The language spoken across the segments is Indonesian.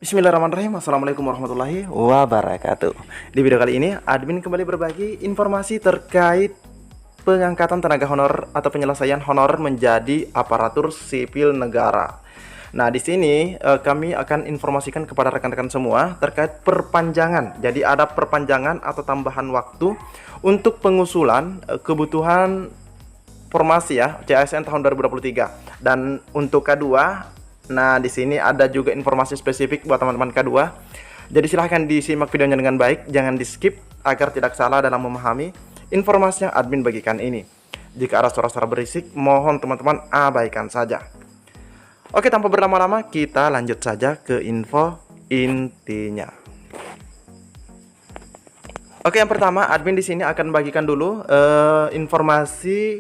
Bismillahirrahmanirrahim. Assalamualaikum warahmatullahi wabarakatuh. Di video kali ini, admin kembali berbagi informasi terkait pengangkatan tenaga honor atau penyelesaian honor menjadi aparatur sipil negara. Nah, di sini kami akan informasikan kepada rekan-rekan semua terkait perpanjangan. Jadi ada perpanjangan atau tambahan waktu untuk pengusulan kebutuhan formasi ya CASN tahun 2023. Dan untuk K2, nah, di sini ada juga informasi spesifik buat teman-teman K2. Jadi silahkan disimak videonya dengan baik, jangan di-skip agar tidak salah dalam memahami informasi yang admin bagikan ini. Jika ada suara-suara berisik, mohon teman-teman abaikan saja. Oke, tanpa berlama-lama, kita lanjut saja ke info intinya. Oke, yang pertama, admin di sini akan bagikan dulu informasi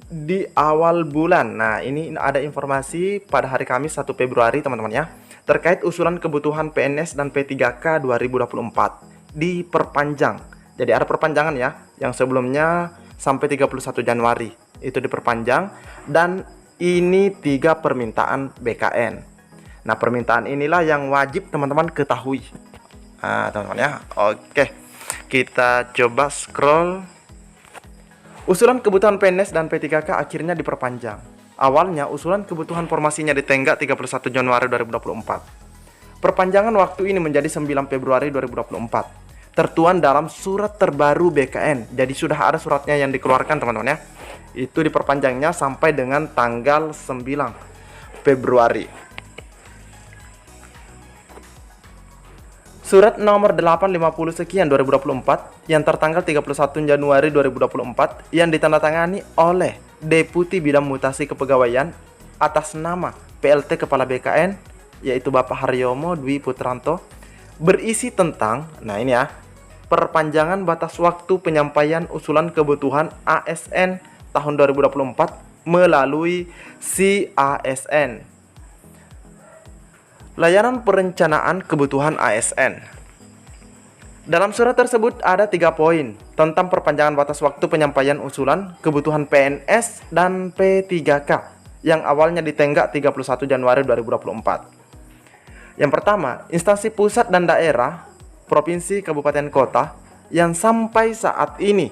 di awal bulan. Nah, ini ada informasi pada hari Kamis 1 Februari teman-teman ya, terkait usulan kebutuhan PNS dan P3K 2024 diperpanjang. Jadi ada perpanjangan ya, yang sebelumnya sampai 31 Januari itu diperpanjang, dan ini 3 permintaan BKN. Nah, permintaan inilah yang wajib teman-teman ketahui. Nah, teman-teman ya. Oke, kita coba scroll. Usulan kebutuhan PNS dan P3K akhirnya diperpanjang. Awalnya usulan kebutuhan formasinya ditenggak 31 Januari 2024. Perpanjangan waktu ini menjadi 9 Februari 2024. Tertuang dalam surat terbaru BKN. Jadi sudah ada suratnya yang dikeluarkan teman-teman ya. Itu diperpanjangnya sampai dengan tanggal 9 Februari. Surat nomor 850 sekian 2024 yang tertanggal 31 Januari 2024 yang ditandatangani oleh Deputi Bidang Mutasi Kepegawaian atas nama PLT Kepala BKN yaitu Bapak Haryomo Dwi Putranto, berisi tentang, nah ini ya, perpanjangan batas waktu penyampaian usulan kebutuhan ASN tahun 2024 melalui CASN. Layanan perencanaan kebutuhan ASN. Dalam surat tersebut ada 3 poin tentang perpanjangan batas waktu penyampaian usulan kebutuhan PNS dan P3K yang awalnya ditenggak 31 Januari 2024. Yang pertama, instansi pusat dan daerah, provinsi, kabupaten, kota yang sampai saat ini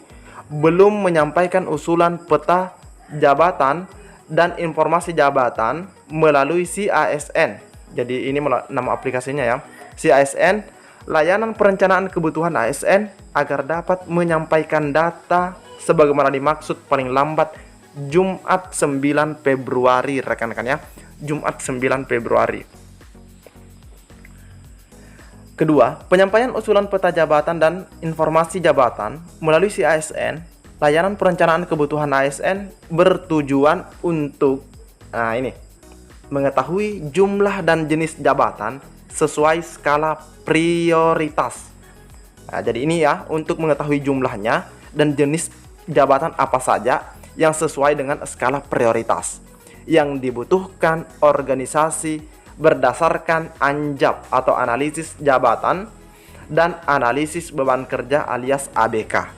belum menyampaikan usulan peta jabatan dan informasi jabatan melalui CASN. Jadi ini nama aplikasinya ya, CASN, layanan perencanaan kebutuhan ASN, agar dapat menyampaikan data sebagaimana dimaksud paling lambat Jumat 9 Februari rekan-rekan ya, Jumat 9 Februari. Kedua, penyampaian usulan peta jabatan dan informasi jabatan melalui CASN, layanan perencanaan kebutuhan ASN bertujuan untuk, nah ini, mengetahui jumlah dan jenis jabatan sesuai skala prioritas. Nah, jadi ini ya, untuk mengetahui jumlahnya dan jenis jabatan apa saja yang sesuai dengan skala prioritas yang dibutuhkan organisasi berdasarkan ANJAP atau analisis jabatan dan analisis beban kerja alias ABK.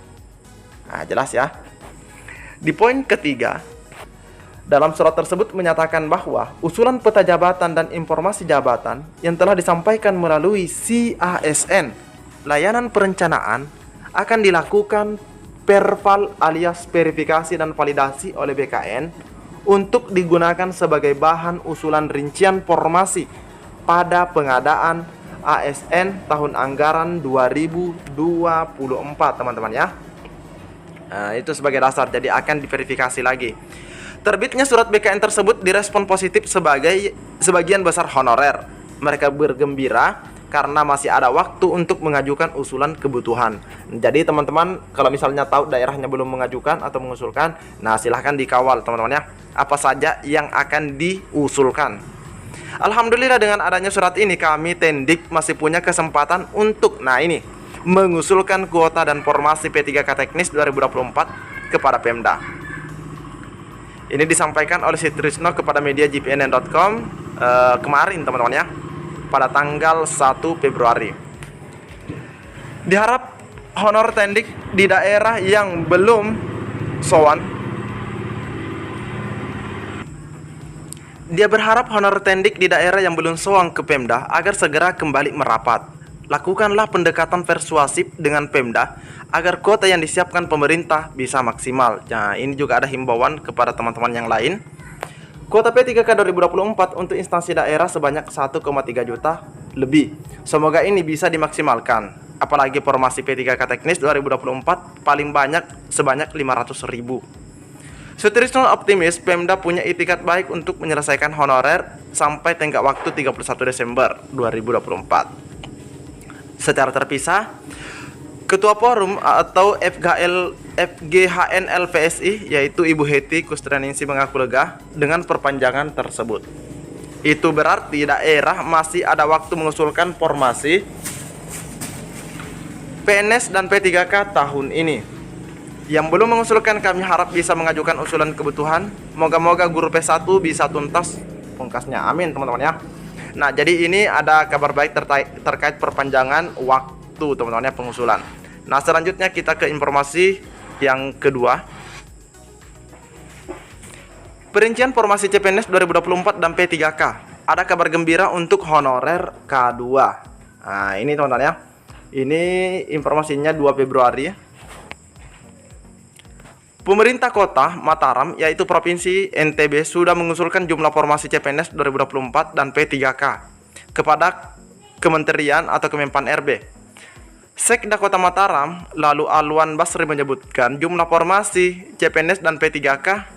Nah, jelas ya. Di poin ketiga, dalam surat tersebut menyatakan bahwa usulan peta jabatan dan informasi jabatan yang telah disampaikan melalui CASN, layanan perencanaan, akan dilakukan perval alias verifikasi dan validasi oleh BKN untuk digunakan sebagai bahan usulan rincian formasi pada pengadaan ASN tahun anggaran 2024 teman-teman ya. Nah, itu sebagai dasar, jadi akan diverifikasi lagi. Terbitnya surat BKN tersebut direspon positif sebagian besar honorer. Mereka bergembira karena masih ada waktu untuk mengajukan usulan kebutuhan. Jadi teman-teman, kalau misalnya tahu daerahnya belum mengajukan atau mengusulkan, nah silahkan dikawal teman-teman ya, apa saja yang akan diusulkan. Alhamdulillah dengan adanya surat ini, kami Tendik masih punya kesempatan untuk, nah ini, mengusulkan kuota dan formasi P3K teknis 2024 kepada Pemda. Ini disampaikan oleh Sitrisno kepada media gpnn.com kemarin teman-teman ya, pada tanggal 1 Februari. Diharap honor Tendik di daerah yang belum sowan Dia berharap honor tendik di daerah yang belum soang ke Pemda agar segera kembali merapat. Lakukanlah pendekatan persuasif dengan Pemda agar kuota yang disiapkan pemerintah bisa maksimal. Nah, ini juga ada himbauan kepada teman-teman yang lain. Kuota P3K 2024 untuk instansi daerah sebanyak 1,3 juta lebih. Semoga ini bisa dimaksimalkan. Apalagi formasi P3K teknis 2024 paling banyak sebanyak 500.000. Sutrisno optimis Pemda punya itikat baik untuk menyelesaikan honorer sampai tenggat waktu 31 Desember 2024. Secara terpisah, Ketua Forum atau FGHN LPSI yaitu Ibu Heti Kustrianingsih mengaku lega dengan perpanjangan tersebut. Itu berarti daerah masih ada waktu mengusulkan formasi PNS dan P3K tahun ini. Yang belum mengusulkan kami harap bisa mengajukan usulan kebutuhan. Moga-moga guru P1 bisa tuntas pungkasnya. Amin teman-teman ya. Nah, jadi ini ada kabar baik terkait perpanjangan waktu teman-teman ya pengusulan. Nah, selanjutnya kita ke informasi yang kedua. Perincian formasi CPNS 2024 dan P3K. Ada kabar gembira untuk honorer K2. Nah, ini teman-teman ya. Ini informasinya 2 Februari ya. Pemerintah Kota Mataram, yaitu Provinsi NTB, sudah mengusulkan jumlah formasi CPNS 2024 dan P3K kepada Kementerian atau Kemenpan RB. Sekda Kota Mataram, lalu Alwan Basri menyebutkan jumlah formasi CPNS dan P3K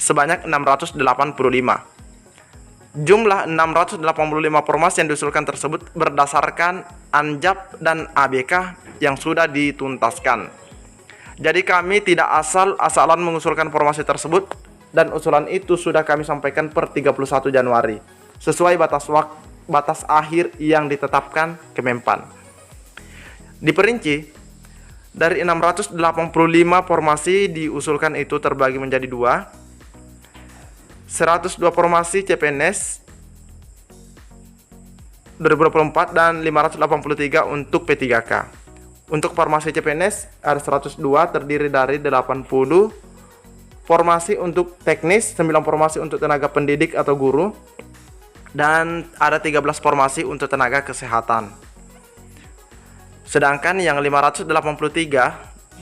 sebanyak 685. Jumlah 685 formasi yang diusulkan tersebut berdasarkan Anjap dan ABK yang sudah dituntaskan. Jadi kami tidak asal-asalan mengusulkan formasi tersebut dan usulan itu sudah kami sampaikan per 31 Januari sesuai batas akhir yang ditetapkan Kemenpan. Diperinci, dari 685 formasi diusulkan itu terbagi menjadi 102 formasi CPNS 2024 dan 583 untuk P3K. Untuk formasi CPNS ada 102 terdiri dari 80 formasi untuk teknis, 9 formasi untuk tenaga pendidik atau guru, dan ada 13 formasi untuk tenaga kesehatan. Sedangkan yang 583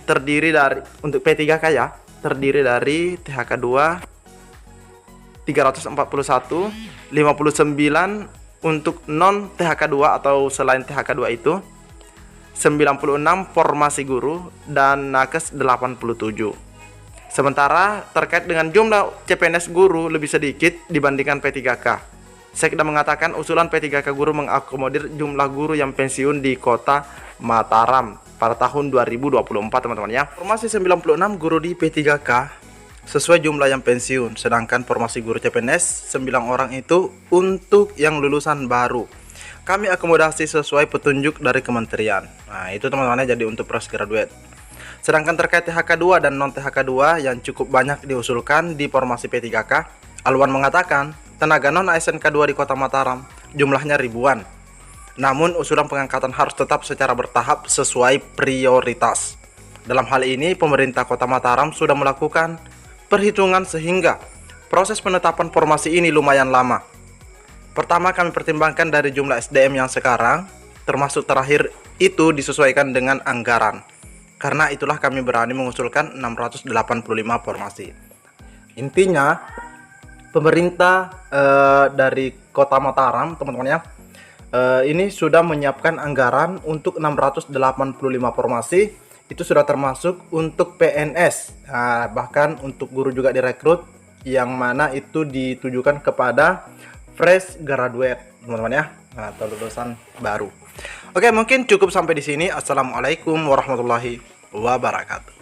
terdiri dari untuk P3K ya, terdiri dari THK2 341, 59 untuk non THK2 atau selain THK2 itu 96 formasi guru dan nakes 87. Sementara terkait dengan jumlah CPNS guru lebih sedikit dibandingkan P3K. Sekda mengatakan usulan P3K guru mengakomodir jumlah guru yang pensiun di Kota Mataram pada tahun 2024 teman-teman ya. Formasi 96 guru di P3K sesuai jumlah yang pensiun, sedangkan formasi guru CPNS 9 orang itu untuk yang lulusan baru. Kami akomodasi sesuai petunjuk dari kementerian. Nah, itu teman-teman jadi untuk fresh graduate. Sedangkan terkait THK2 dan non THK2 yang cukup banyak diusulkan di formasi P3K, Alwan mengatakan tenaga non ASN K2 di Kota Mataram jumlahnya ribuan. Namun usulan pengangkatan harus tetap secara bertahap sesuai prioritas. Dalam hal ini pemerintah Kota Mataram sudah melakukan perhitungan sehingga proses penetapan formasi ini lumayan lama. Pertama, kami pertimbangkan dari jumlah SDM yang sekarang, termasuk terakhir itu disesuaikan dengan anggaran. Karena itulah kami berani mengusulkan 685 formasi. Intinya, pemerintah dari Kota Mataram, teman-teman ya, ini sudah menyiapkan anggaran untuk 685 formasi. Itu sudah termasuk untuk PNS. Nah, bahkan untuk guru juga direkrut, yang mana itu ditujukan kepada fresh graduate teman-teman ya, atau lulusan baru. Oke, mungkin cukup sampai di sini. Assalamualaikum warahmatullahi wabarakatuh.